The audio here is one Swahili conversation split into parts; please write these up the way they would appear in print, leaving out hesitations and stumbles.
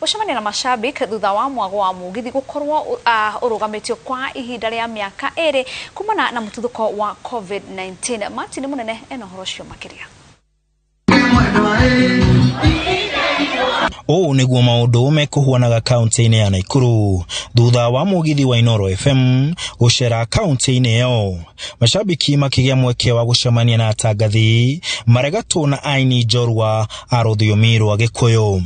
gucemania na mashabiki thutha wa mwago wa mugithi gukorwo urugamitio kwa ihinda rĩa miaka 2 kumana na mututhuko wa COVID-19. Martin Munene eno horocio makiria. Niguo maundu mekuhuanaga kaunti-ini ya Nakuru thutha wa mugithi wa Inooro FM gucera kaunti-ini yo. Mashabiki makigia mweke wa gucemania na atangathi maregatwo na aini njorua a rũthiomi rwa Gĩkũyũ.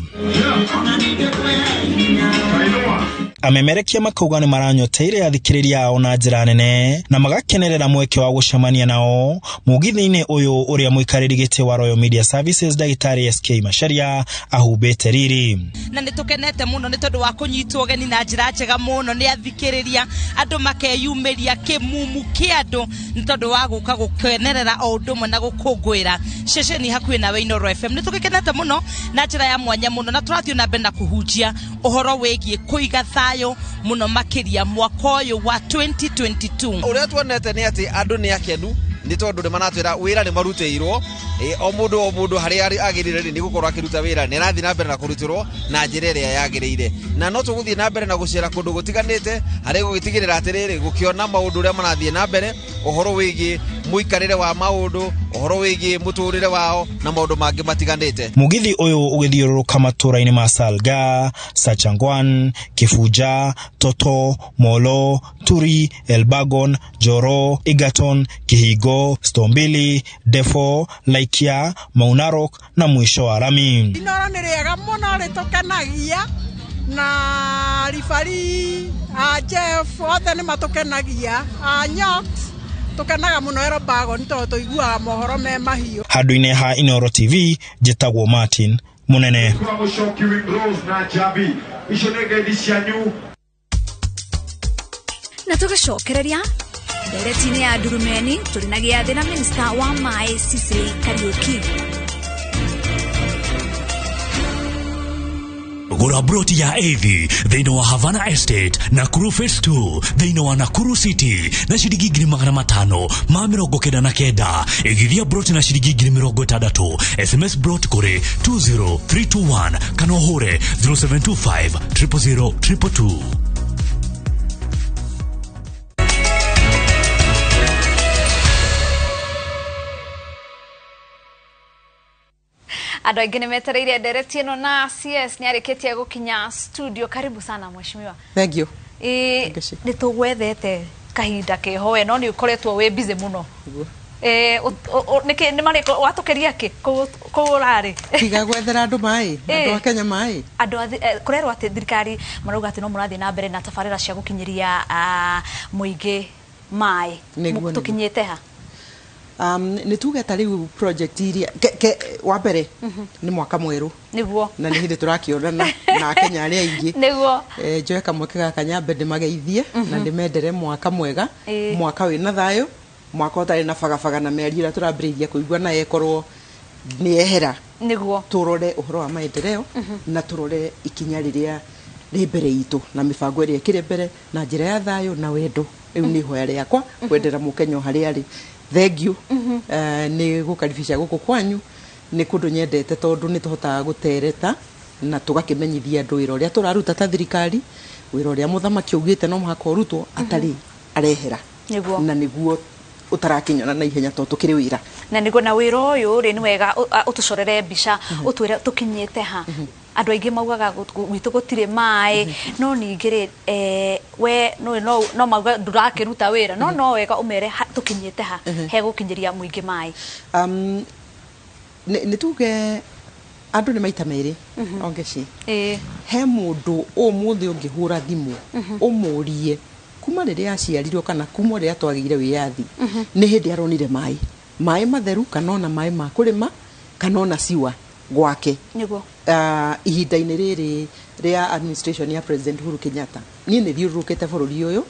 Amemerekia makauga ni maranyoteire athikiriria ao na njira nene na magakenerera mweke wa gucemania nao mugithi-ini uyu uria muikariri giti wa Royal Media Services Dagitari SK Macharia ahubete riri. Na nitukenete muno ni tondu wa kunyitwo geni na njira njega muno ni athikiriria andu makeyumiria kimumu kiandu ni tondu wa guka gukenerera o ndumwe na gukungwira ceceni hakuhi nawe Inooro FM. Nitukenete muno na njira ya mwanya muno na turathio na mbere na kuhunjia uhoro wegie kuiga thayo muno makiria mwaka uyu wa 2022. Uria tuonete ni ati andu ni akenu ni tondu ni manatwira wira ni maruteirwo o mundu hari agirire ni gukorwa akiruta wira ni rathi na mbere na kurutirwo na njira iria yagirire na no tuguthie na mbere na gucera kundu gutiganite hari gugitigirira atiriri gukiona maundu uria manathie na mbere uhoro wigi muikarire wa maundu uhoro wigi muturire wao na maundu mangi matiganite. Mugithi uyu ugithiururuka matura-ini ma Salga, Sachangwan, Kifuja, Toto, Molo, Turi, Elbagon, Joro, Egerton, Kihigo, Stombili, Defo, Laikia, Maunarok na mwisho Arami. Inooro ni riega muno ritukenagia na rifari Jeff othe ni matukenagia Nyok tukenaga muno Elbagon tondu tuiguaga mohoro me mahiu. Handu-ini ha Inooro TV njitagwo Martin Munene. Na tugacokereria ndereti-ini ya Durumeni turinagia thina minista wa mai Cecily Kariuki. Gura broti ya AV thĩinĩ wa Havana Estate Nakuru Phase 2 thĩinĩ wa Nakuru City na ciringi 599 igithia broti na ciringi 60 SMS broti kuri 20321 kana uhure 0725 000 222. Ando aingine metereire ndereti ino na CS ni areketie gukinya studio. Karibu sana mheshimiwa. Thank you. Ni tugwethete kahinda keho we no ni ukoretwo we busy muno. Ni mari watukeria ki kurari tiga gwethera andu mai andu a Kenya mai andu kurerwo ati thirikari marauga ati no murathi na mbere na tabarira cia gukinyiria muingi mai tukinyete ha. Ni tuge ta riu project iria wa mbere ni mwaka mweru niguo na ni hindi turakionana na Kenya aria ingi niguo njoe kamweke gaka nyambe ndimageithie na ndimendere mwaka mwega mwaka wina thayo mwaka utari na bagabaga na meri ira turambiriria kuigua na yekorwo ni ehera niguo turore uhoro wa maendeleo na turore ikinya riria ri mbere itu na mibango iria kire mbere na njira ya thayo na wendo riu ni hoya riakwa kwendera mukenya hari ari. Thank you. Ni gukaribisha guku kwanyu ni kundu nyendete tondu ni tuhotaga gutereta na tugakimenyithia andu wira uria turaruta ta thirikari wira uria muthamaki ugite no muhaka urutwo atari arehera na niguo utarakinyana na ihenya to tukiri wira na niguo na wira uyu ri ni wega utucorere mbica utwire tukinyete ha. Andu aingi maugaga gwitu gutire mai no ningire we no mauga ndurakiruta wira no wega umere tukinyete ha he gukinyiria muingi mai. Ni tuge andu ni maita meri ongeci he mundu umuthi ungihura thimu umurie kuma riria aciarirwo kana kuma riria twagire wiyathi ni hindi aronire mai matheru kana ona mai ma kurima kana ona siwa gwake niguo ihinda-ini riri ria administration ya President Uhuru Kenyatta ni thiurukite bururi uyu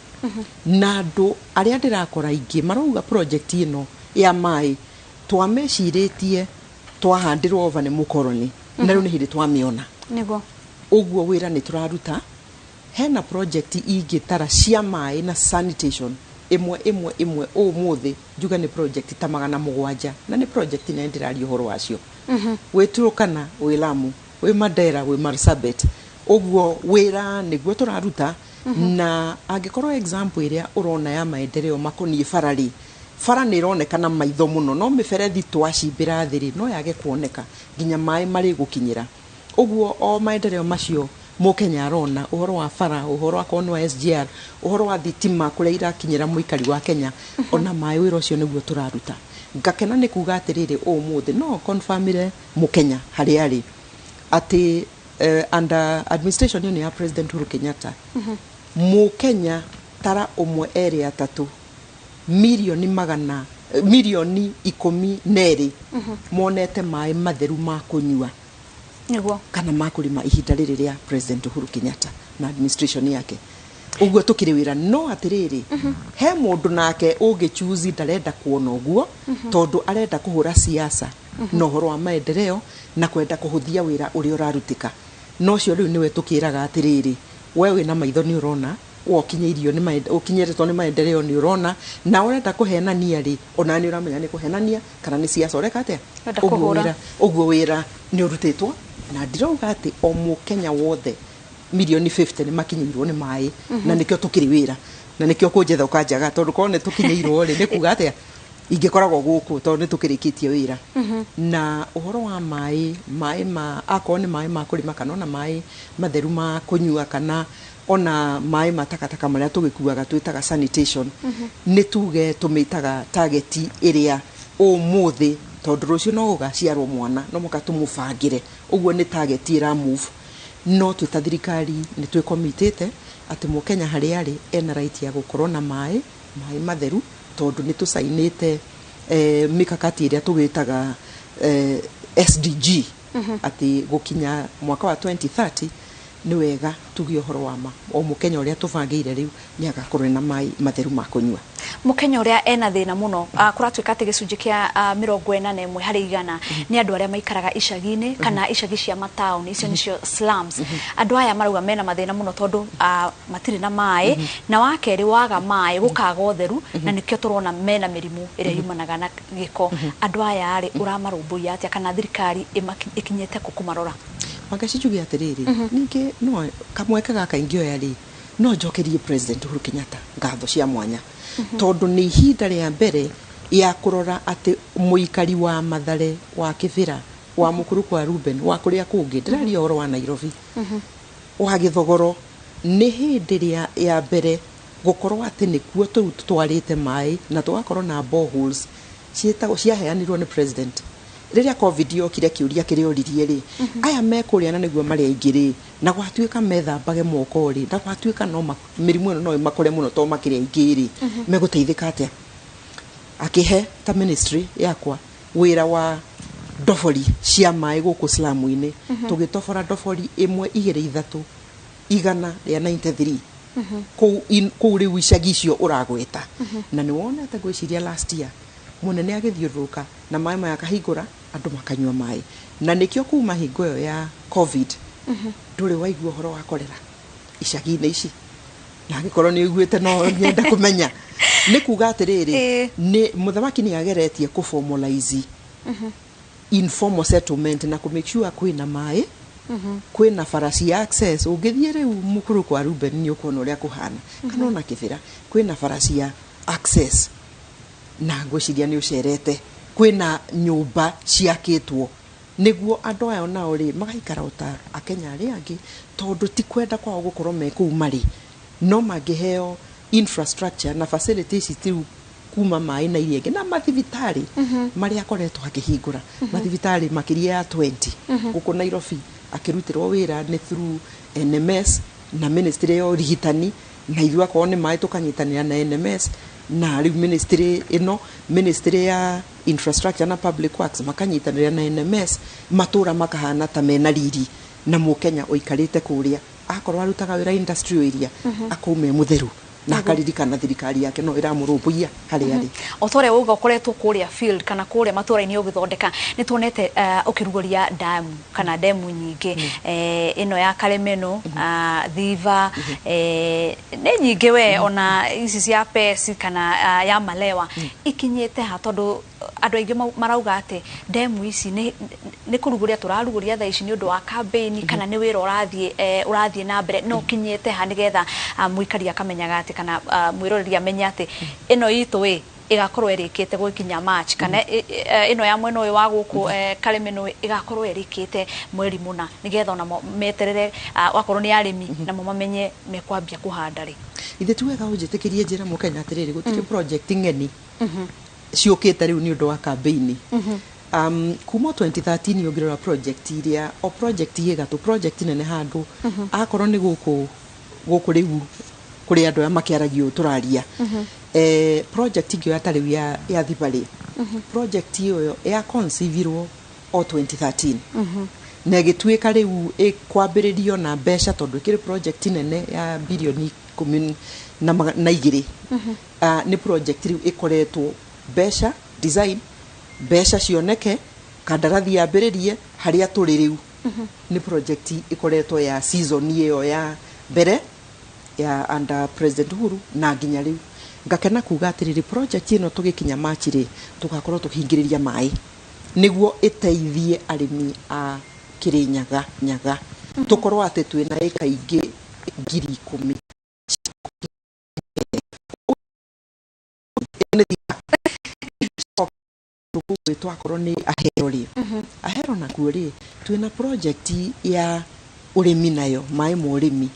na andu aria ndirakora ingi marauga project ino ya mai twameciritie twahandirwo over ni mukoroni na riu ni hindi twamiona niguo uguo wira ni turaruta hena project ingitara cia mai na sanitation imwe umuthi juga ni project ta 700 na ni project nendirari uhoro wacio weturukana we Lamu we Mandera we Marsabit Oguo wira niguo turaruta na angikorwo example iria urona ya maendeleo makoni farari fara ni ironekana maitho muno no miberethi twacimbira thiri no yage kuoneka nginya mai mari gukinyira oguo o maendeleo macio Mukenya arona uhoro wa fara uhoro wa konwa SGR uhoro wa thitima kuria irakinyira muikari wa Kenya ona mai wira ucio niguo turaruta ngakena ni kuga atiriri umuthi no confirmire Mukenya hari ari ati under administration ya President Uhuru Kenyatta Mukenya tara umwe area 3 milioni 12 monete mai matheru ma kunyua niguo kana makulima ihinda riri ria President Uhuru Kenyatta na administration yake uguo tukiri wira no atiriri he mundu nake ugi choose ndarenda kuona uguo tondu arenda kuhura siasa no horo wa maendeleo na kwenda kuhuthia wira uri urarutika no cio riu niwe tukiraga atiriri wewe na maitho ni urona wokinyirio ni ukinyiritwo ni maendeleo ni urona na urenda kuhenania ri ona ni uramenya ni kuhenania kana ni siasa ureka atia uguo wira ni urutitwo na ndirauga ati o Mukenya wothe milioni 50 ni makinyirwo ni mai na nikio tukiri wira na nikio kunjetha ukanjaga tondu kone tukinyirwo ri ni kuga atia ingikoragwo guku tondu ni tukirikitie wira na uhoro wa mai ma akoni mai ma kulima kana ona mai matheru ma kunyua kana ona mai matakataka maria tugikuaga twitaga sanitation ni tuge tumitaga target iria umuthi tondu rucio no ugaciarwo mwana no muka tumufangire uguo ni target ira move no twitathirikari ni twikomitete ati Mukenya hari ari ena right ya gukorwo na mai matheru tondu ni tusainite mikakati iria tugitaga SDG ati gukinya mwaka wa 2030 ni wega tugi uhoro wa ma o Mukenya uria tubangiire riu ni agakorwo na mai matheru ma kunyua Mukenya uria ena thina muno kuratwika ati gicunji kia 41 hari 100 ni andu aria maikaraga icagi-ini kana icagi cia matauni icio nicio slums andu aya marauga mena mathina muno tondu matiri na mai na wakeri waga mai gukaga utheru na nikio turona mena mirimu iria yumanaga na giko andu aya ari uramarumburia atia kana thirikari ikinyete kukumarora magacijugi atiriri ninge no kamweka gaka ingio yari no njokerie President Uhuru Kenyatta ngatho cia mwanya tondu ni ihinda ria mbere ya kurora ati muikari wa Mathare wa Kibira wa Mukuru kwa Ruben wa kuria kungi ndirari oro wa Nairobi wa Githogoro ni hindi ria ya mbere gukorwo ati nikuo twarite mai na twakorwo na boreholes cietagwo ciaheanirwo ni President riria covid yokire kiuria kirioririe ri aya mekuria na niguo mari aingiri na gwatuika methambage moko ri na gwatuika no mirimu ino no makore muno to makiri aingiri meguteithika atia akihe ta ministry yakwa wira wa ndobori cia mai guku slamu-ini tugitobora ndobori 1 2 3 igana ria 93 kou riu icagi icio uragweta na ni wonete gwiciria last year munene agithiuruka na mai maya kahingura andu makanyua mai na nikio kuma hingo yo ya covid nduri waigua horo wa kolera icagi-ini ici na gikorwo ni uguite no nyenda kumenya ni kuga atiriri ni muthamaki ni ageretie ku formalize informal settlement na ku make sure kwina mai kwina farasi access ugithie riu Mukuru kwa Ruben ni ukona uria kuhana kana ona Kibira kwina farasi ya access na ngwiciria ni ucerete kwina nyumba ciakitwo niguo andu ayo nao ri magaikara utaro Akenya ari angi tondu ti kwenda kwao gukorwo me kuu mari no mangiheo infrastructure na facilities tiu kuma mai na iria na mathibitari mari akoretwo akihingura mathibitari makiria ya 20 guku Nairobi akirutirwo wira ni through NMS na ministry ya urigitani na ithuwa ko ni mai tukanyitanira na NMS na riu ministry ya infrastructure na public works makanyitanira na NMS matura makahana ta mena riri na Mukenya oikarite kuria akorwo arutaga wira industry area akume mutheru na akaririkana thirikari yake no iramurumbuia hari ari otore uga ukoretwo kuria field kana kuria matura-ini ugithondeka ni tuonete ukirugoria dam kana demu nyingi ino ya Karemeno Thiva ni nyingi we ona ici cia pesi kana ya Malewa ikinyete ha tondu andu aingi marauga ati demu ici ni nä kå rugå ria tå rarugå ria tha ici nä å ndå wa campaign kana nä wä ra å rathiä na mbere no kinyete ha nä getha muikari akamenyaga atä kana mwiroreri amenye atä ä no itå igakorwo erikäte gwikinya March kana ino ya mwena uyu wa guku Kalemeno igakorwo erikäte mweri muna nigetha ona meterere wakorwo ni arimi na mo mamenye mekwambia kuhanda ri ithe tuwega unjitikirie njira mukenya atiriri gutike project ngeni ciukite riu ni undu wa campaign kuma 2013 yogirora project iria o project yegatu project nene handu akorwo ni guku riu kuri andu makiaragio turaria project ingĩ yatarĩ ya Thibari project iyo ya conceived o 2013 na gĩtuĩka rĩu kwambĩrĩrio na mbeca tondũ kĩrĩ project nene ya bilioni 12 nĩ project rĩu ĩkoretwo mbeca design mbeca cioneke kandarathi yambĩrĩrie harĩa tũrĩ rĩu nĩ project ĩkoretwo ya season iyo ya mbere ya under President Uhuru na nginya rĩu ngakena kuga atiriri project ino tugikinya March ri tugakorwo tukihingiriria mai niguo iteithie arimi a Kirinyaga nyaga tukorwo ati twina eka ingi 10,000 twakorwo ni ahero ri ahero na kuori twina project ya urimi nayo mai mo urimi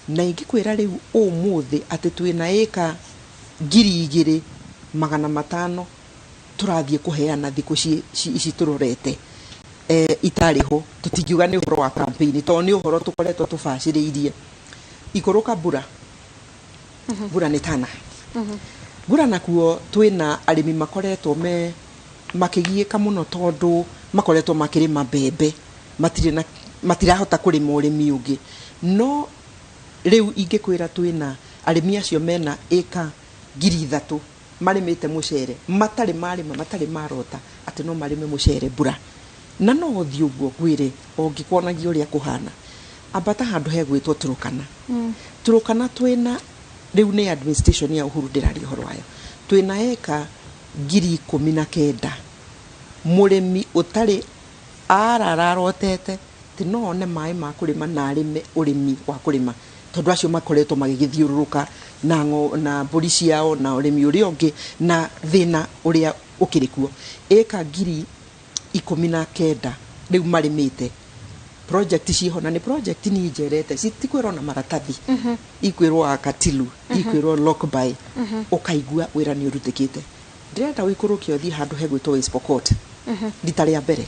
na ingikwira riu umuthi ati twina eka 2,500 turathie kuheana thiku ici turorete itariho tutingiuga ni uhoro wa campaign to ni uhoro tukoretwo tubaciriirie ikuruka bura ni tana bura nakuo twina arimi makoretwo makigieka muno tondu makoretwo makirima mbembe matirahota kurima urimi ungi no riu ingikwira twina arimi acio mena eka 3,000 marimite mucere matari marota ati no marime mucere bura na no othi uguo gwire ongikwonagia uria kuhana ambata handu hegwitwo Turukana twina riu ni administration ya Uhuru ndirari horo wayo twina eka 19,000 murimi utari arararotete ti no one mai ma kurima na arime urimi wa kurima tondu acio makoretwo magigithiururuka na mburi ciao na urimi uria ungi na thina uria ukirikuo eka 19,000 riu marimite project ciho na ni project ni njerete citikwirwo na maratathi ikwirwo akatilu ikwirwo lockby ukaigua wira ni urutikite ndirenda wikurukia uthii handu hegwitwo West Pokot nditari ya mbere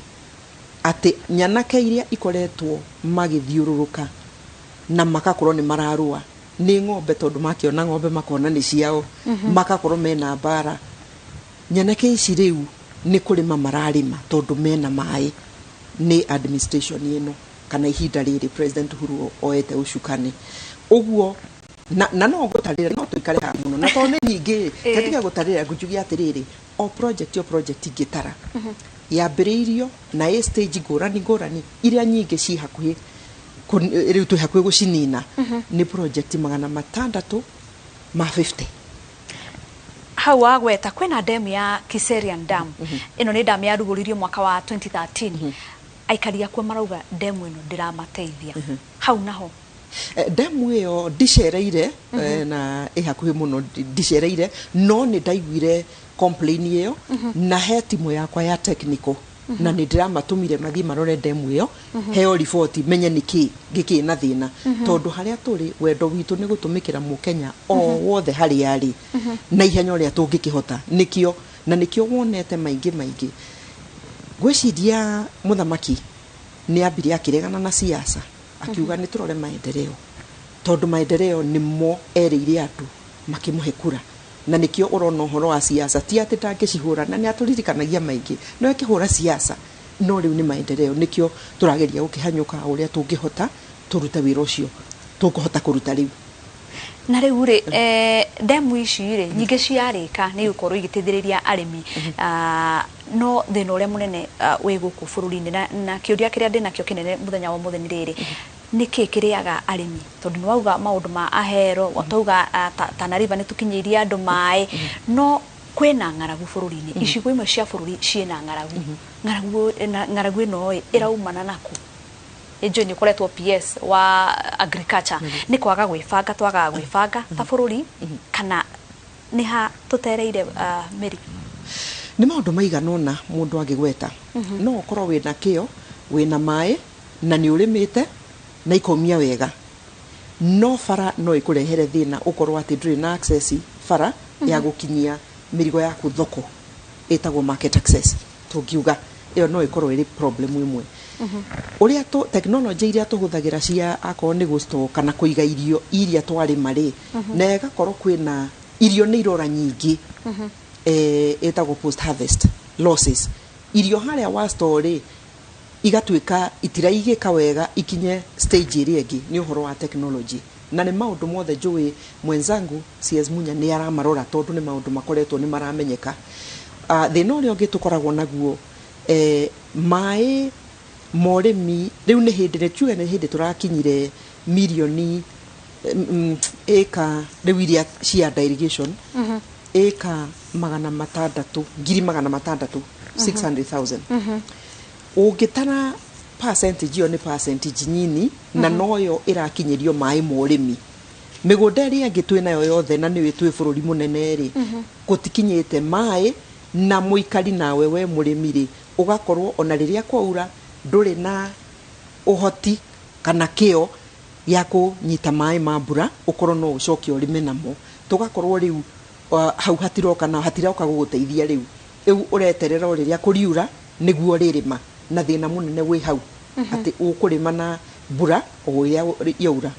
ati nyanake iria ikoretwo magithiururuka na makakorwo ni mararua ni ng'ombe tondu makiona ng'ombe makona ni ciao makakorwo mena bara nyanake ici riu ni kurima mararima tondu mena mai ni administration ino kana ihinda riri President Uhuru oete ucukani uguo na no gutarira no tuikare ha muno na tondu nyingi katiga gutarira ngujugi atiriri o project ingitara yambiriirio na stage ngurani iria nyingi ci hakuhi riu tu hakuhi gucinina ni project 650 hau wagweta kwena dam ya Kiserian Dam ino ni dam ya ruguririo mwaka wa 2013 aikari akwa marauga dam ino ndiramateithia hau naho dam iyo ndicereire na ihakuhi muno ndicereire no ni ndaiguire complain iyo na he timu yakwa ya technical na ni ndiramatumire mathii marore dam iyo heo report menye niki ngiki na thina tondu haria turi wendo witu ni gutumikira mukenya o wothe hari ari na ihenya uria tungikihota nikio wonete maingi gwiciria muthamaki ni ambiri akiregana na siasa akiuga ni turore maendeleo tondu maendeleo nimo erire andu makimuhe kura na nikio urona uhoro wa siasa ti ati ndangicihura na ni aturirikanagia maingi no ekihura siasa no riu ni maendeleo nikio turageria gukihanyuka uria tungihota turute wira ucio tukuhota kuruta riu na riu ri demu ici ri nyingi ciarika ni gukorwo igiteithiriria arimi no thina uria munene wi guku bururi-ini na kiuria kiria ndina kio kinene muthenya wa mutheni riri niki kiriaga arimi tondu ni wauga maundu ma ahero watauga Tana River ni tukinyiria andu mai no kwena ng'aragu bururi-ini icigo imwe cia bururi ciena ng'aragu ino iraumana naku ejo ni koretwo PS wa agriculture ni kwaga gwibanga twaga gwibanga ta bururi kana ni ha tutereire meri ni maundu maiganona mundu angigweta no ukorwo wina kio wina mai na ni urimite na ikomia wega no fara no ikurehere thina ukorwo ati nduri na access fara ya gukinyia mirigo yaku thoko etagwo market access tungiuga iyo no ikorwo iri problem imwe uria to technology iria tuhuthagira cia akoro ni gusto kana kuiga irio iria twari mari na igakorwo kwina irio ni irora nyingi etagwo post harvest losses irio haria wa store igatuika itiraigika wega ikinye stage iri egi ni uhoro wa technology na ni maundu mothe njui mwenzangu CS Munya ni aramarora tondu ni maundu makoretwo ni maramenyeka thina uria ungi tukoragwo naguo mai moremi riu ni hindi tuge ni hindi turakinyire milioni eka riu iria cia irrigation eka 600,000 600,000 ungitana percentage yo ni percentage nyini na noyo irakinyirio mai moremi migunda ria ngitwe nayo yothe na niwe twi bururi munene ri gutikinyite mai na muikari nawe we murimi ri ugakorwo ona riria kwaura nduri na uhoti kana kio ya kunyita mai mambura ukorwo no ucoke urime namo tugakorwo riu hau hatiroka na hatiroka guguteithia riu ureterera riria kuriura niguo ririma na thina munene wi hau ati ukurima na mbura uria yaura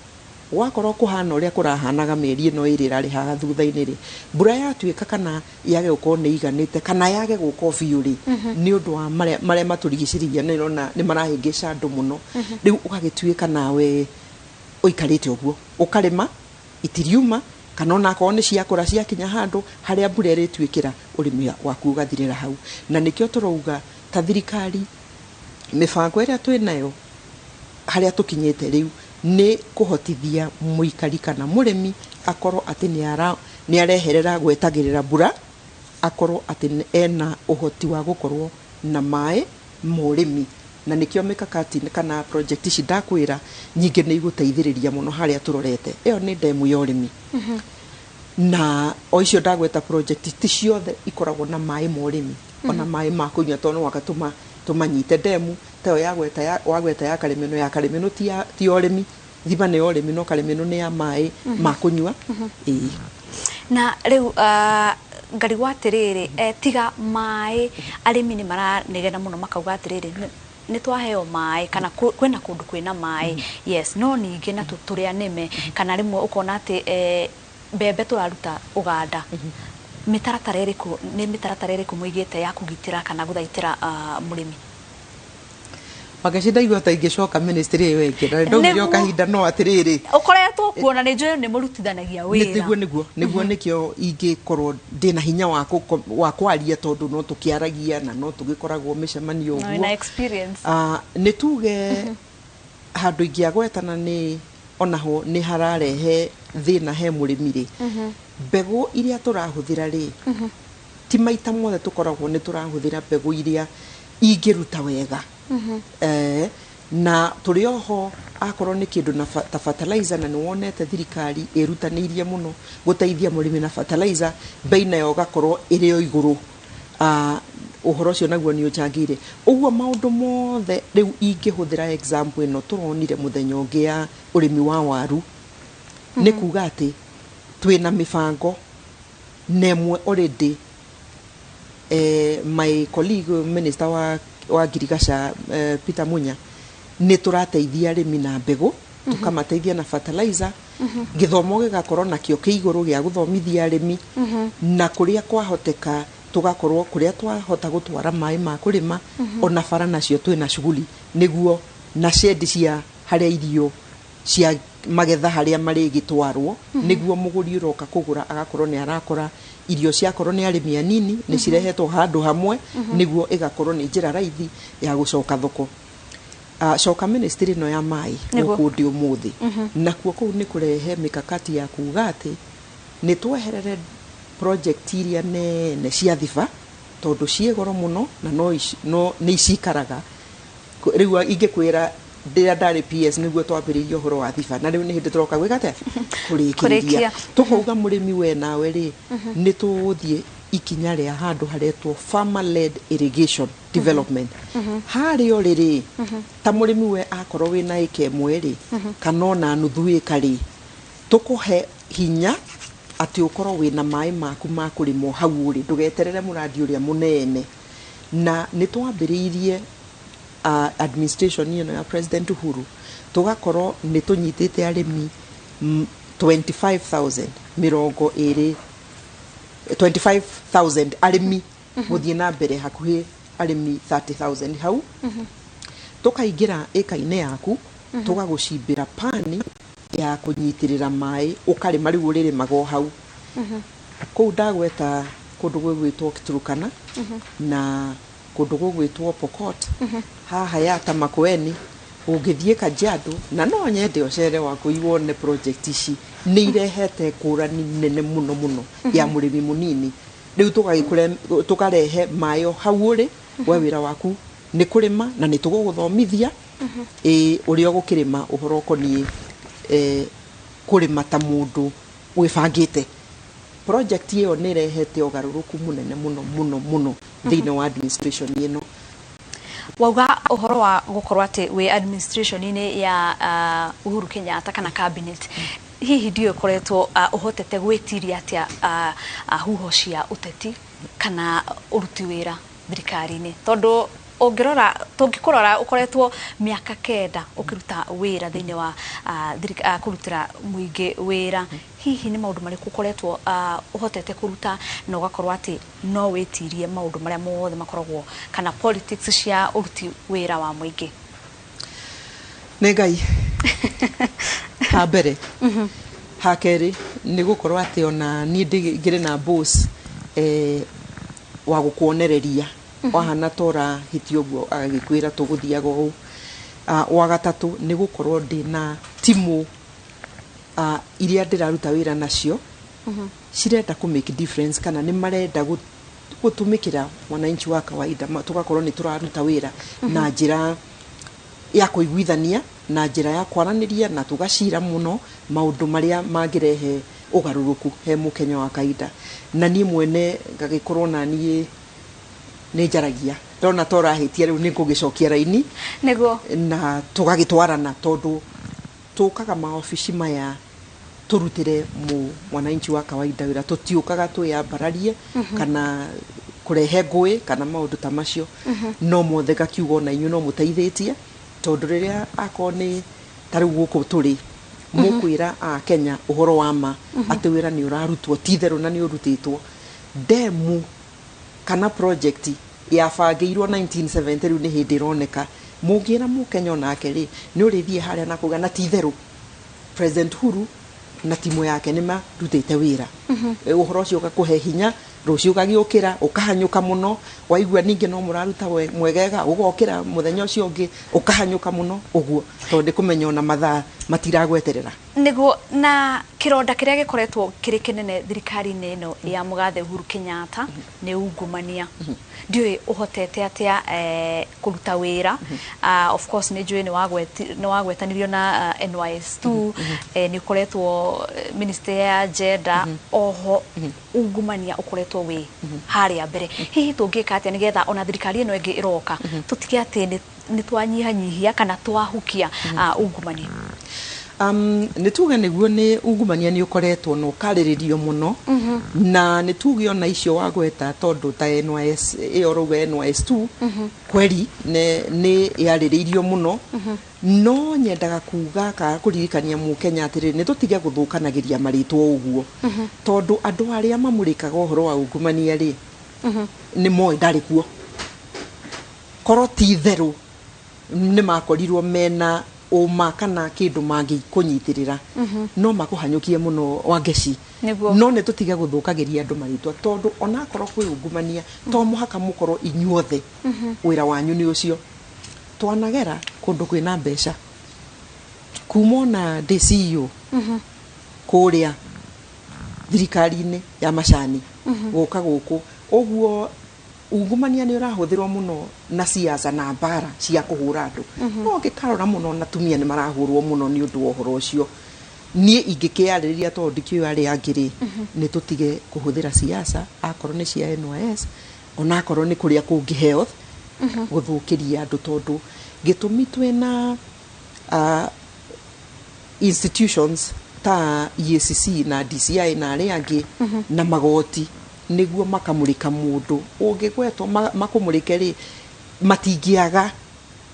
wakorwo kuhana uria kurahanaga meri ino irira haha thutha-ini ri mbura yatuika kana yage gukorwo ni iganite kana yage gukorwo biu ri ni undu wa maria maturigiciriria ni rona ni marahingica andu muno riu ugagituika nawe uikarite uguo ukarima itiriuma kana ona ko ni ciakura ciakinya handu haria mbura irituikira urimi waku ugathirira hau na nikio turouga ta thirikari mifango iria twinayo haria tukinyete riu ni kuhotithia muikari kana murimi akorwo ati ni areherera gwetagirira mbura akorwo ati ena uhoti wa gukorwo na mai murimi na nikio mikakati kana project ici ndakwira nyingi ni iguteithiriria muno haria turorete iyo ni demu ya urimi na oicio ndagweta project ti ciothe ikoragwo na mai murimi ona mai ma kunywa tono wakatuma tumanyite demu tayo wagweta ya karimeno ti urimi thiba ni urimi no karimeno ni ya mai ma kunywa na riu ngari gwatiriri tiga mai arimi ni maranegena muno makauga atiriri ni twaheo mai kana kwena kundu kwina mai yes no ningi na turia nime kana rimwe ukona ati mbembe turaruta uganda mitaratara iriku muigite ya kugitira kana guthaitira murimi magacinda igota ingicoka ministry iyo ikira ndogio kahinda no atiriri ukoretwo kuona ni njui ni murutithanagia wira niguo nikio ingikorwo ndina hinya wa kwaria tondu no tukiaragia na no tugikoragwo micemanio uguo na experience ni tuge handu ingiagwetana ni onaho ni hararehe thina he murimi ri mbegu iria turahuthira ri ti maita mothe tukoragwo ni turahuthira mbegu iria ingiruta wega na turioho akorwo ni kindu na ta fertilizer na niwonete thirikari irutanirie muno guteithia murimi na fertilizer bei nayo gakorwo iri o iguru uhoro cio naguo ni uchangire uguo maundu mothe riu ingihuthira example ino turonire muthenya ungi ya urimi wa waru ni kuga ati twina mifango nemwe already my colleague minister wa Girigasha Peter Munya ni turateithia arimi na mbegu tukamateithia na fertilizer githomo gigakorwo na kio kiiguru gia guthomithia arimi na kuria kwahoteka tugakorwo kuria twahota gutwara mai ma kurima ona fara nacio twina shughuli niguo na shed cia haria irio cia magetha haria mari gitwarwo niguo muguri uroka kugura agakorwo ni arakora irio ciakorwo ni arimi anini ni cirehetwo handu hamwe niguo igakorwo ni njira raithi ya gucoka thoko coka ministry no ya mai ukundi umuthi nakuo kuu ni kurehe mikakati ya kuga ati ni tweherere project iria nene cia thiba tondu cie goro muno na no ni icikaraga riu ingikwira ndira ndari PS niguo twambiririe uhoro wa thiba na riu ni hindi turoka gwikate kurikiria tukauga murimi we nawe ri ni tuthie ikinya ria handu haretwo farmer led irrigation development hario riri ta murimi we akorwo wina ike mweri kanona nuthu ikari tukuhe hinya ati ukorwo wina mai maku ma kurimo hau uri ndugeterere muradi uria munene na ni twambiririe administration ya President Uhuru tugakorwo ni tunyitite arimi 25,000 arimi muthie na mbere hakuhi arimi 30,000 hau tukaingira eka-ine yaku tugagucimbira pani ya kunyitirira mai ukarima riu uririmago hau kou ndagweta kundu gwitwo Turkana na kundu gwitwo Pokot haha ya Tamakueni ungithie Kajiado na no nyende ocere waku iwone project ici ni irehete kurani nene muno ya murimi munini riu tukarehe mayo hau uri we wira waku ni kurima na ni tuguguthomithia uria gukirima uhoro konie kurima ta mundu wibangite project iyo ni rehete ugaruruku munene muno thine wa administration ino wauga uhoro wa gukorwo ati we administration ine ya Uhuru Kenyatta kana cabinet hihi ndio koretwo uhotete gwitiria atia huho cia uteti kana uruti wira thirikari-ini tondu ongirora tungikurora ukoretwo miaka 9 ukiruta wira thine wa kurutira muingi wira hihi ni maundu mariku ukoretwo uhotete kuruta na ugakorwo ati no witirie maundu maria mothe makoragwo kana politics cia uruti wira wa muingi ne ngai ha mbere ha keri ni gukorwo ati ona ni ndigire na boss wa gukuonereria wahana tora hitio guo agikwira tuguthiaga hu wa gatatu ni gukorwo ndina timu iria ndiraruta wira nacio cirenda ku make difference kana ni marenda gutumikira mwananchi wa kawaida tugakorwo ni turaruta wira na njira ya kuiguithania na njira ya kwaraniria na tugacira muno maundu maria magirehe ugaruruku he mukenya wa kaida na ni mwene ngagikorwo na ni njaragia ndona tora hitia riu nikugicokia raini nego na tugagitwarana tondu tukaga maofici maya turutire mwananchi wa kawaida wira tutiukaga tuyambararie kana kurehe ngui kana maundu ta macio no mothe gakiugo na inyu no muteithitie tondu riria akoni tari guku turi mukwira a Kenya uhoro wa ma ati wira ni urarutwo titheru na ni urutitwo demu kana project ya fagirwo 1970 riu ni hindi roneka mugira mukenya onake ri ni urithie haria na kuga na titheru President Uhuru na timu yake nima rutite wira uhoro ucio ugakuhe hinya rucio ugagiukira ukahanyuka muno waigua ninge no muraruta mwegega ugokira muthenya ucio ungi ukahanyuka muno uguo tondu kumenya ona mathaa matiragweterera nego na kironda kiria gikoretwo kiri kinene thirikari-ini ino ya mugathe Uhuru Kenyatta ni ungumania ndiwe uhotete atia kuruta wira of course ni njui ni wagwetanirio na NYS2 ni koretwo minister ya gender oho ungumania ukoretwo we haria mbere hihi tungika atia nigetha ona thirikari ino ingi iroka tutige ati ni twanyihanyihia kana twahukia ungumania nituge niguo ni ungumania ni ukoretwo no kariririo muno na nituge ona icio wagweta tondu ta NYS ioroga NYS2 kweri ni yariririo muno no nyendaga kuga ka kuririkania mukenya atiri ni tutige guthukanagiria maritwo uguo tondu andu aria mamurikaga uhoro wa ungumania ri ni moi ndari kuo koro ti theru ni makorirwo mena uma kana kindu mangi kunyitirira no makuhanyukie muno wangeci no ne tutige guthukagiria andu maritwa tondu ona korwo kwi ungumania to muhaka mukorwo inyuothe wira wanyu ni ucio twanagera kundu kwina mbeca kumona DCU kuria thirikari-inĩ ya macani gũka gũkũ ũguo ungumania nĩ ũrahũthĩrwo mũno na siasa na mbara cia kũhũra andũ no ngĩkarora mũno na tumia nĩ marahũrwo mũno nĩ ũndũ wa ũhoro ũcio niĩ ingĩkĩarĩrĩria tondũ ndikĩũĩ arĩa angĩ nĩ tũtige kũhũthĩra siasa akorwo nĩ cia NYS ona akorwo nĩ kũrĩa kũngĩ health gũthũkĩria andũ tondũ gĩtũmi twĩna institutions ta EACC na DCI na arĩa angĩ na magoti nĩguo makamũrĩka mũndũ ũngĩgwetwo makũmũrĩke rĩ matingĩaga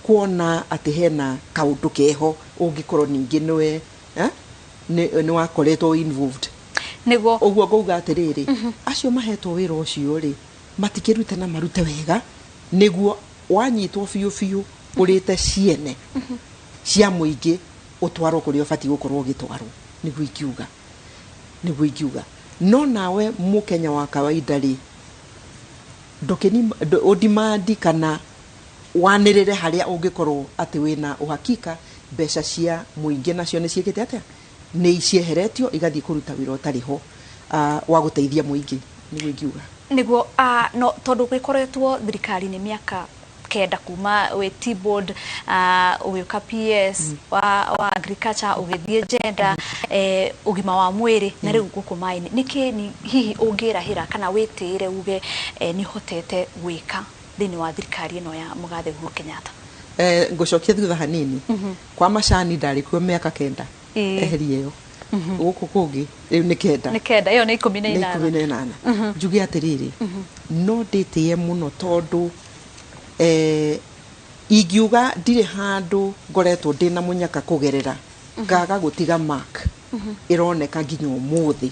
kuona atĩ hena kaũndũ keho ũngĩkorwo ningĩ nĩwe nĩ wakoretwo involved nĩguo ũguo ngauga atĩrĩrĩ acio mahetwo wĩra ũcio rĩ matikĩrute na marute wega nĩguo wanyitwo biũ ũrĩte ciene cia mũingĩ ũtwarwo kũrĩa ũbatiĩ gũkorwo ũgĩtwarwo nĩguo ingiuga no nawe mũkenya wa kawaida rĩ ndimandi kana wanĩrĩre harĩa ũngĩkorwo atĩ wĩna uhakika mbeca cia mũingĩ nacio nĩ ciĩkĩte atĩa nĩ icieheretio igathiĩ kũruta wĩra ũtarĩ ho wa gũteithia mũingĩ nĩguo ingiuga nĩguo no tondũ gĩkoretwo thirikari-inĩ mĩaka kenda kuma wĩ T-board ũgĩuka PS wa agriculture ũgĩthiĩ gender ũgima wa mwĩrĩ na rĩu gũkũ maĩ-inĩ nĩkĩ hihi ũngĩrahĩra kana wĩtĩĩre uge nĩ hotete gwĩka thĩinĩ wa thirikari ĩno ya Mũgathe Uhuru Kenyatta ngũcokia thutha hanini kwa macani ndarĩ kuo mĩaka kenda eheria ĩyo gũkũ kũngĩ rĩu nĩ kenda ĩyo nĩ 18 njuge atĩrĩrĩ no ndĩtĩe mũno tondũ ingiuga ndirĩ handũ ngoretwo ndĩna mũnyaka kũgerera ngaga gũtiga mark ironeka nginya ũmũthĩ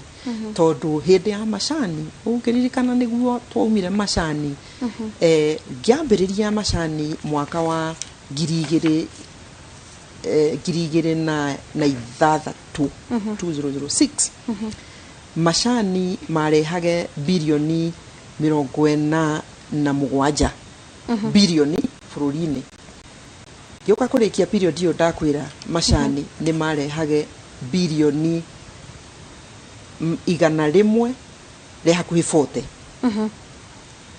tondũ hĩndĩ ya macani ũngĩririkana nĩguo twaumire macani ngĩambĩrĩria macani mwaka wa 2006 macani marehage bilioni 47 bilioni bũrũri-inĩ gĩoka kũrĩkia period ĩyo ndakwĩra macani nĩ marehage bilioni 100 rĩ hakuhĩ 40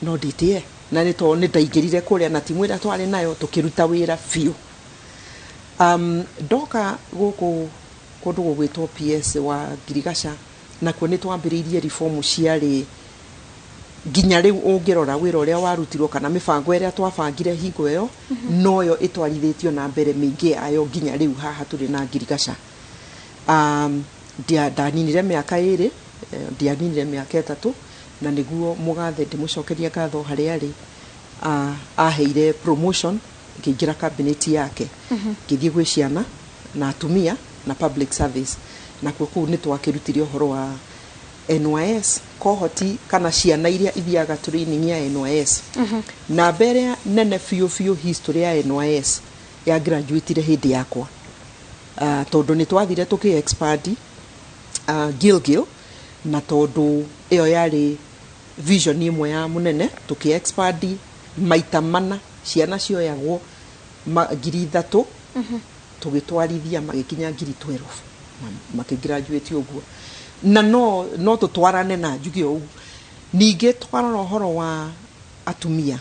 no ndĩtĩe na nĩ tondũ nĩ ndaingĩrire kũrĩa na timu ĩrĩa twarĩ nayo tũkĩruta wĩra biũ ndoka gũkũ kũndũ gũgwĩtwo PS wa Girigaca nakuo nĩ twambĩrĩirie reform ciarĩ nginya rĩu ũngĩrora wĩra ũrĩa warutirwo kana mĩbango ĩrĩa twabangire hingo ĩyo noyo ĩtwarithĩtio na mbere mĩingĩ ayo nginya rĩu haha tũrĩ na Girigaca ndaninire mĩaka 2 ndianinire mĩaka 3 na nĩguo Mũgathe ndĩmũcokeria ngatho harĩa arĩ aheire promotion ngĩingĩra cabinet yake ngĩthiĩ gwĩ ciana na atumia na public service na kũu nĩ twakĩrutire ũhoro wa NYS kohoti kana ciana iria ithiaga training ya NYS na mbere nene biũ history ya NYS ya graduate hĩndĩ yakwa tondũ nĩ twathire tũkĩ expand Gilgil na tondũ ĩyo yarĩ vision imwe ya mũnene tũkĩ expand maita mana ciana cioyagwo 3,000 tũgĩtwarithia magĩkinya 12,000 makĩgraduate ũguo na no tũtwarane na njuge ũguo ningĩ twarora ũhoro wa atumia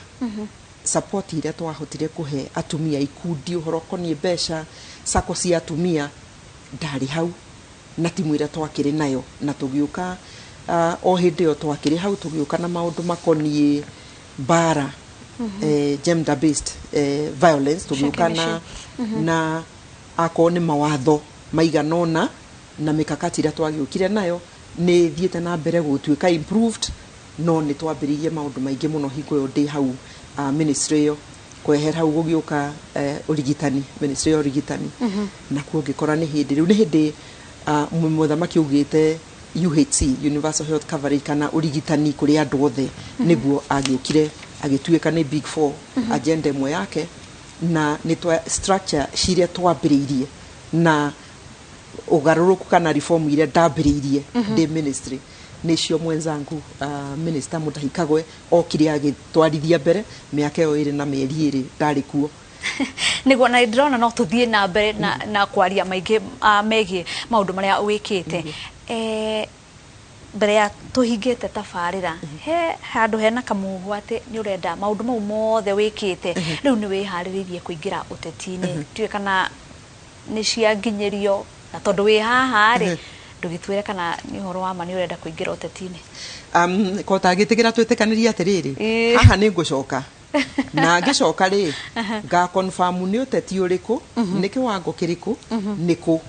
support iria twahotire kũhe atumia ikundi ũhoro konie mbeca sako cia atumia ndarĩ hau na timu ĩrĩa twakĩrĩ nayo na tũgĩũka o hĩndĩ ĩyo twakĩrĩ hau tũgĩũka na maũndũ makonie bara gender based violence tũgĩũka na akorwo nĩ mawatho maiganona na mikakati ĩrĩa twagĩũkire nayo nĩ thiĩte na mbere gũtuĩka improved no nĩ twambĩrĩirie maũndũ maingĩ mũno hingo ĩyo ndĩ hau ministry ĩyo kwehera hau gũgĩũka ũrigitani ministry ya ũrigitani na kuo ngĩkora nĩ hĩndĩ rĩu nĩ hĩndĩ mũthamaki augĩte UHC universal health coverage kana ũrigitani kũrĩ andũ othe nĩguo agĩũkire agĩtuĩka nĩ big 4 agenda ĩmwe yake na nĩ twa structure ciria twambĩrĩirie na ugarũrũku kana reform iria ndambĩrĩirie ndĩ ministry nĩcio mwenzangu minister Mutahi Kagwe okire agĩtwarithia mbere mĩaka ĩyo 2 na mĩeri 2 ndarĩ kuo nĩguo na ndĩrona no tũthiĩ na mbere na kwaria maingĩ megiĩ maũndũ marĩa wĩkĩte mbere ya tuhingite tabarira he handu hena kamuhu ati ni urenda maundu mau mothe wikite riu ni wihariririe kuingira uteti-ini tuwe kana ni cia nginyerio na tondu wi haha ri ndugitwire kana ni horo wa mani urenda kuingira uteti-ini ko tagitikira twitikaniria atiriri haha ni ngucoka na ngicoka ri ga confirm ni uteti uriku ni kiwango kiriku niku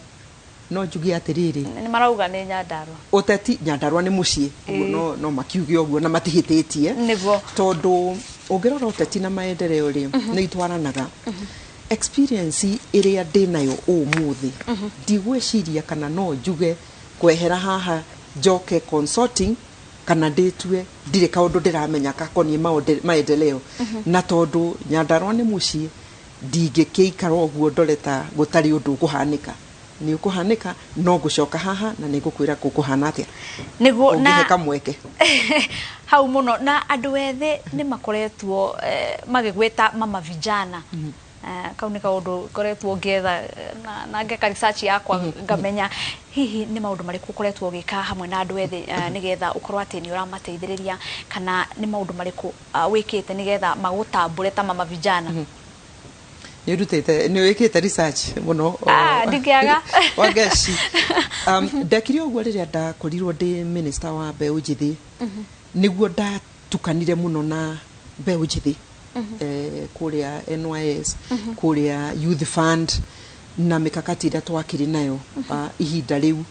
no njugi atiriri ni marauga ni Nyandarua uteti Nyandarua ni mucii no makiuge oguo na matihititie nigo tondu ungirora uteti na maendeleo ri ni itwaranaga experience iria ndinayo umuthi ndigwiciria kana no njuge kwehera haha njoke consulting kana nditue ndire kaundu ndiramenya kakoni maendeleo na tondu Nyandarua ni mucii ndingikiikara oguo ndoreta gutari undu kuhanika ni ukuhanika no gucoka haha na nigukwira kukuhana atia nigo na kamweke hau muno na andu ethe ni makoretwo magigweta mama vijana kaunika undu koretwo ngetha na ngeka research yakwa ngamenya hihi ni maundu mariku koretwo gika hamwe na andu ethe nigetha ukorwa ati ni uramateithiriria kana ni maundu mariku wikite nigetha magutambure ta mama vijana ni rutete ni wikite research muno ndikiaga wageci ndakiri oguo riria ndakorirwo ndi minister wa mbeu njithi niguo ndatukanire muno na mbeu njithi kuria NYS kuria youth fund na mikakati ira twakiri nayo ihinda riu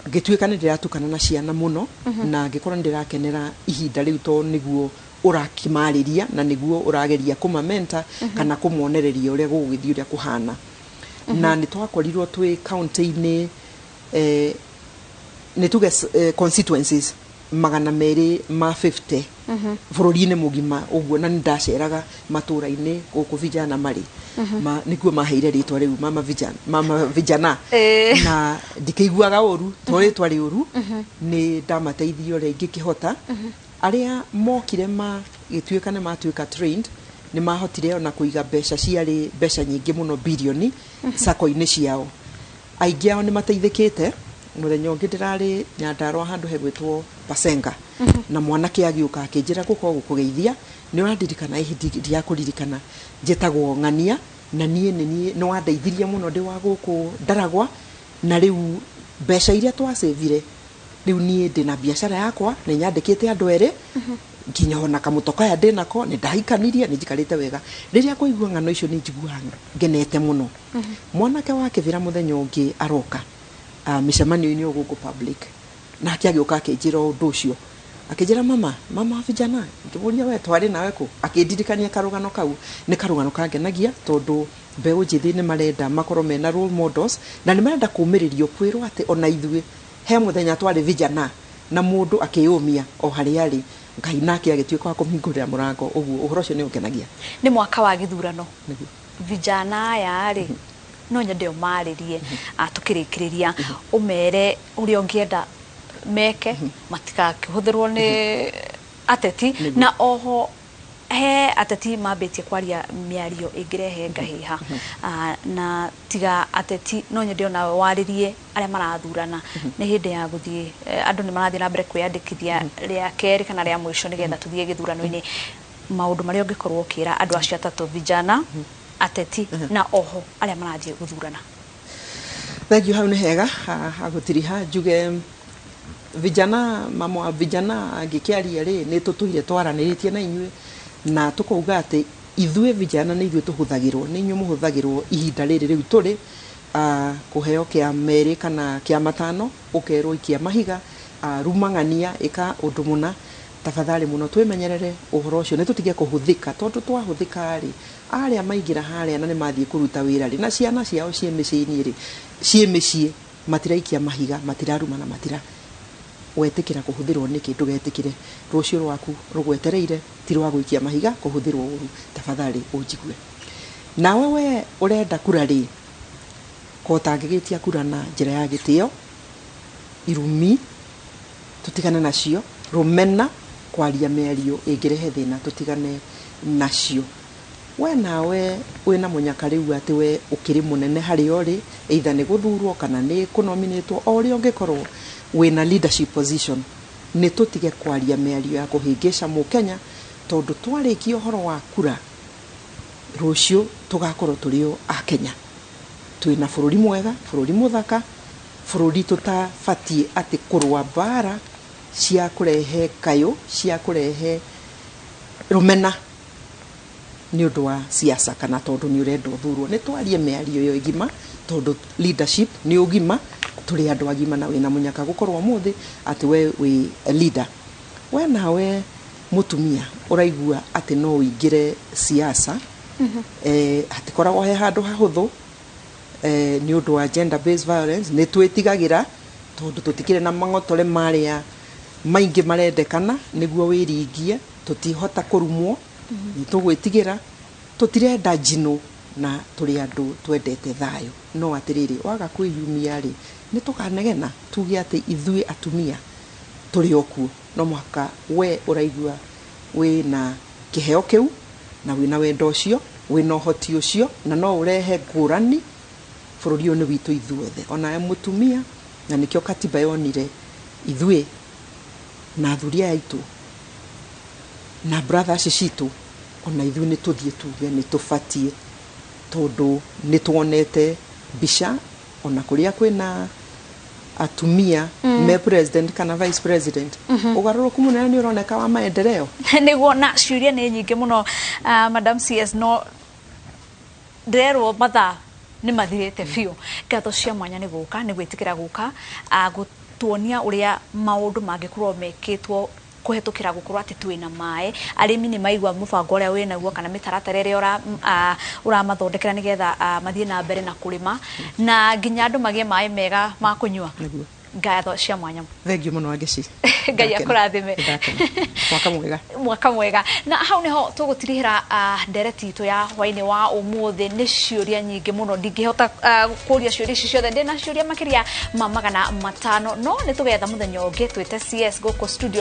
ngituika ni ndiratukana na ciana muno na ngikora ndirakenera ihinda riu to niguo urakimariria na niguo urageria kumamenta kana kumuonereria uria gugithii uria kuhana na ni twakorirwo twi county-ini ni tuge constituencies 250 bururi-ini mugima uguo na ndaceraga matura-ini guku vijana mari nikuo maheire ritwa riu mama vijana na ndikiguaga uru to ritwa riuru ni ndamateithio ria ingikihota aria mokire gituikane matuika trained ni mahotire ona kuiga besha ciari besha nyingi muno bilioni sako-ini ciao aingi ao ni mateithikite muthenya ungi ndirari Nyandarua handu hegwitwo Pasenga na mwanake agiuka akinjira guko gukugeithia ni urandirikana ihindi ya kuririkana njitagwo Ng'ania na nie no wandeithirie muno ndi wa guku Ndaragwa na riu besha iria twasevire riu nie ndina biashara yakwa ni nyandikite andu eri nginya ona kamutoka ya ndinako ni ndahikanirie ni njikarite wega riria kuigua ng'ano icio ni njiguaga ngenete muno mwanake wake vira muthenya ungi aroka mishamanio-ini guku public na akiagioka akinjira undu ucio akinjira mama vijana ngiburia we twari nawe ku akindirikania karugano kau ni karugano kangenagia tondu mbeu njithi ni marenda makorwo mena role models na ni marenda kumiririo kwirwo ati ona ithuĩ he muthenya twari vijana na mundu akiyumia o hari ari ngai nake agituika wa kumhingurira murango uguo uhoro ucio ni ungenagia ni mwaka wa githurano vijana aya ri no nyende umaririe atukirikiriria umere uri ongienda meke matika kihuthirwo ni ateti na oho he ateti mabetie kwaria miario ingirehe ngahiha na tiga ateti no nyende ona waririe aria marathurana ni hindi ya guthie andu ni marathie na mbere kwiyandikithia ria keri kana ria mwisho nigetha tuthie githurano-ini maundu maria ungikorwo ukira andu acio atatu vijana ateti na oho aria marathie guthurana thank you hau ni hega agutiriha njuge vijana mama vijana angikiaria ri ni tutuire twaraniritie na inyue na tukauga ati ithue vijana ni ithue tuhuthagirwo ni inyu muhuthagirwo ihinda riri riu turi kuheo kia meri kana kia matano ukerwo ikia mahiga rumang'ania ika undu muna tafadhali muno twimenyerere uhoro ucio ni tutige kuhuthika tondu twahuthika ri aria maingira haria na ni mathie kuruta wira ri na ciana ciao cie micini ri cie micie matiraikia mahiga matiraruma na matira wetikira kuhuthirwo niki ndugetikire rucio rwaku rugwetereire ti rwa gwikia mahiga kuhuthirwo uru tafadhali unjigue nawe we urenda kura ri ko tangigitia kura na njira ya gitio irumi tutigane nacio rumena kwaria merio ingirehe thina tutigane nacio we nawe wina munyaka riu ati we ukiri munene hari ori either ni guthurwo kana ni kunominatwo ori ungikorwo wina leadership position nĩ tũtige kwaria mĩario ya kũhĩngĩca Mũkenya tondũ twarĩkia ũhoro wa kura rũciũ tũgakorwo tũrĩ o a Kenya twĩna bũrũri mwega bũrũri mũthaka bũrũri tũtabatie atĩ kũrũa mbara cia kũrehe kayũ cia kũrehe rũmena nĩ ũndũ wa siasa kana tondũ nĩ ũrenda ũthurwo nĩ twarie mĩario yo igima tondũ leadership nĩ ũgima tũrĩ andũ agima na wĩna mũnyaka gũkorwo mũthĩ atĩ we wĩ leader we nawe mũtumia ũraigua atĩ no ũingĩre siasa hatikoragwo he handũ hahũthũ nĩ ũndũ wa gender based violence nĩ twĩtigagĩra tondũ tũtikĩrĩ na mang'otore marĩa maingĩ marendekana nĩguo wĩringie tũtihota kũrumwo nĩ tũgwĩtigĩra tũtirenda njino na tũrĩ andũ twendete thayũ no atĩrĩrĩ waga kwĩyumia rĩ nĩ tũkanegena tuge atĩ ithuĩ atumia tũrĩ okuo no mũhaka we ũraigua wĩna kĩheo kĩu na wĩna wendo ũcio wĩna ũhoti ũcio na no ũrehe ngũrani bũrũri ũyũ nĩ witũ ithuothe ona mũtumia na nĩkĩo katiba yonire ithuĩ na athuri aitũ na brothers citũ ona ithuĩ nĩ tũthiĩ tuge nĩ tũbatie tondũ nĩ tuonete mbica ona kũrĩa kwĩna atumia me president kana vice president ugarũrũku mũnene nĩ ũroneka wa maendeleo nĩguo na ciũria nĩ nyingĩ mũno Madam CS no nderwo mathaa nĩ mathirĩte biũ ngatho cia mwanya nĩ gũka nĩ gwĩtĩkĩra gũka gũtuonia ũrĩa maũndũ mangĩkorwo mekĩtwo kuhetũkira gukorwo ati twina maĩ arimi ni maigwa mubango ũrĩa wĩnaguo kana mĩtaratara ĩrĩa ũramathondekera nĩgetha mathie na mbere na kurima na nginya andũ magie maĩ mega ma kũnyua ngatho cia mwanya thengiũ mũno Wangeci Ngai akũrathime mwaka mwega na hau niho tũgũtirihĩra ndereti itũ ya hwainĩ wa ũmũthĩ nĩ ciũria nyingĩ mũno ndingĩhota kũria ciũria ici ciothe ndĩna ciũria makĩria ma 500 no nĩ tũgetha mũthenya ũngĩ twĩte CS gũkũ studio